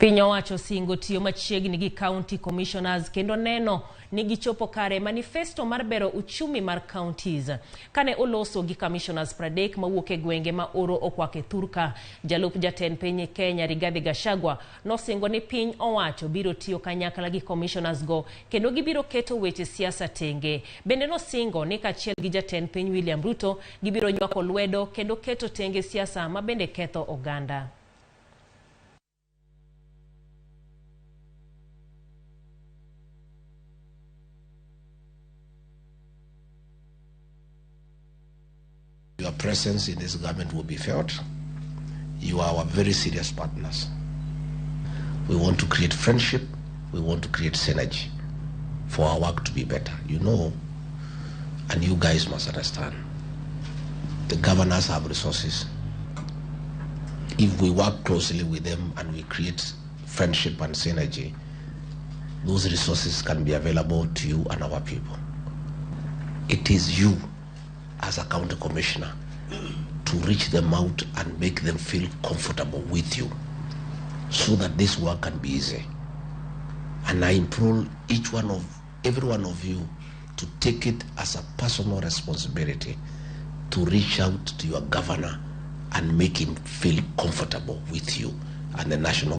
Piny owacho Osingo tiyo machiegni gi County Komishonas kendo neno ni gichopo kare manifesto mar bero uchumi mar counties. Kane oloso gi Komishonas 30 mawuok e gwenge ma oro okwake thurka, Jalup Jatend piny Kenya Rigathi Gachagua nosingo ni piny owacho biro tiyo kanyakla gi Komishonas go kendo gibiro keto weche siasa tenge. Bende nosingo ni kaachiel gi Jatend piny William Rito gibiro nywako lwedo kendo keto tenge siasa ma bende ketho oganda. Your presence in this government will be felt. You are our very serious partners. We want to create friendship. We want to create synergy for our work to be better. You know, and you guys must understand, the governors have resources. If we work closely with them and we create friendship and synergy, those resources can be available to you and our people. It is you as a county commissioner to reach them out and make them feel comfortable with you so that this work can be easy. And I implore every one of you to take it as a personal responsibility to reach out to your governor and make him feel comfortable with you and the national